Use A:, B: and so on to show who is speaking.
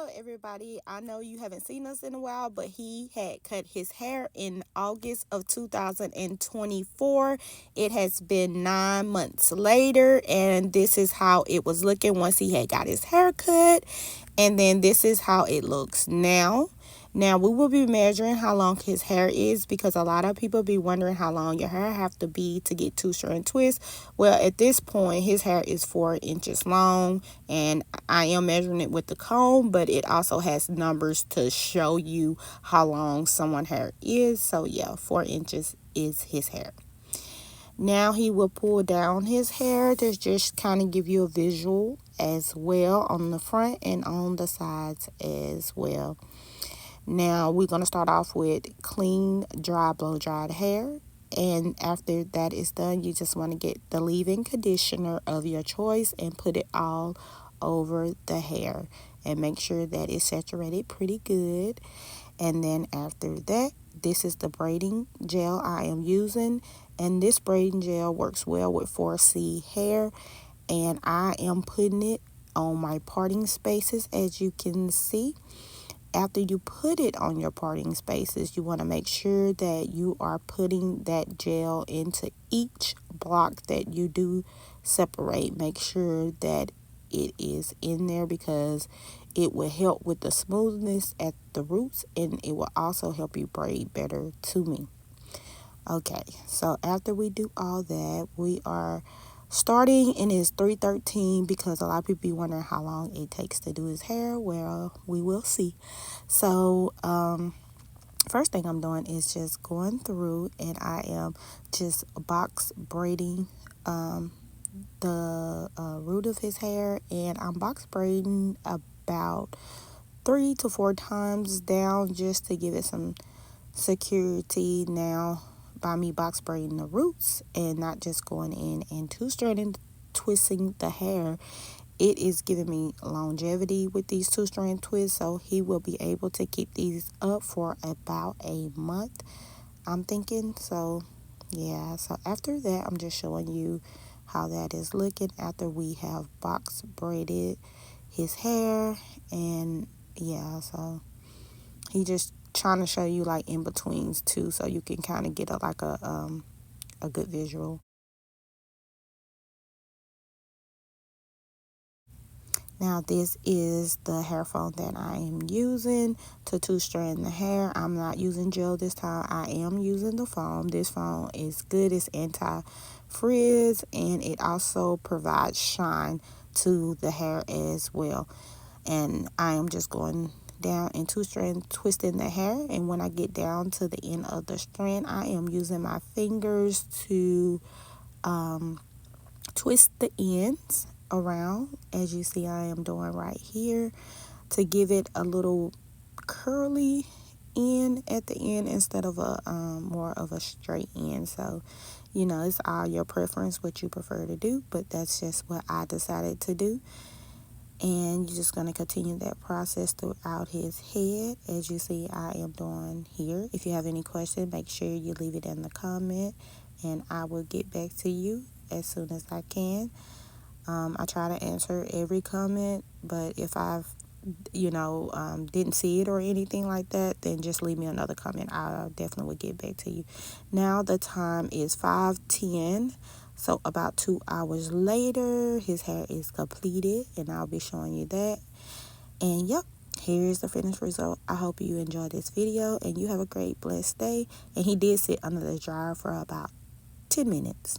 A: Hello everybody. I know you haven't seen us in a while, but he had cut his hair in August of 2024. It has been 9 months later, and this is how it was looking once he had got his hair cut. And then this is how it looks now. Now we will be measuring how long his hair is, because a lot of people be wondering how long your hair have to be to get two strand twist. Well, at this point his hair is 4 inches long, and I am measuring it with the comb, but it also has numbers to show you how long someone's hair is. So yeah, 4 inches is his hair. Now he will pull down his hair to just kind of give you a visual as well on the front and on the sides as well. Now we're going to start off with clean, dry, blow dried hair. And after that is done, you just want to get the leave-in conditioner of your choice and put it all over the hair. And make sure that it's saturated pretty good. And then after that, this is the braiding gel I am using. And this braiding gel works well with 4C hair. And I am putting it on my parting spaces, as you can see. After you put it on your parting spaces, you want to make sure that you are putting that gel into each block that you do separate. Make sure that it is in there, because it will help with the smoothness at the roots, and it will also help you braid better to me. Okay, so after we do all that, we are starting in his 313, because a lot of people be wondering how long it takes to do his hair. Well, we will see. So first thing I'm doing is just going through, and I am just box braiding the root of his hair, and I'm box braiding about 3 to 4 times down, just to give it some security. Now, by me box braiding the roots and not just going in and two strand twisting the hair, it is giving me longevity with these two strand twists, so he will be able to keep these up for about a month, I'm thinking. So yeah, so after that, I'm just showing you how that is looking after we have box braided his hair. And yeah, so he just trying to show you like in betweens too, so you can kind of get a good visual. Now this is the hair foam that I am using to two strand the hair. I'm not using gel this time. I am using the foam. This foam is good. It's anti-frizz, and it also provides shine to the hair as well. And I am just going down in two strand twisting the hair, and when I get down to the end of the strand, I am using my fingers to twist the ends around, as you see I am doing right here, to give it a little curly end at the end instead of a more of a straight end. So it's all your preference what you prefer to do, but that's just what I decided to do. And you're just going to continue that process throughout his head, as you see I am doing here. If you have any questions, make sure you leave it in the comment, and I will get back to you as soon as I can. I try to answer every comment, but if I've didn't see it or anything like that, then just leave me another comment. I definitely will get back to you. Now the time is 5:10, so about 2 hours later his hair is completed, and I'll be showing you that. And yep, here is the finished result. I hope you enjoyed this video, and you have a great blessed day. And he did sit under the dryer for about 10 minutes.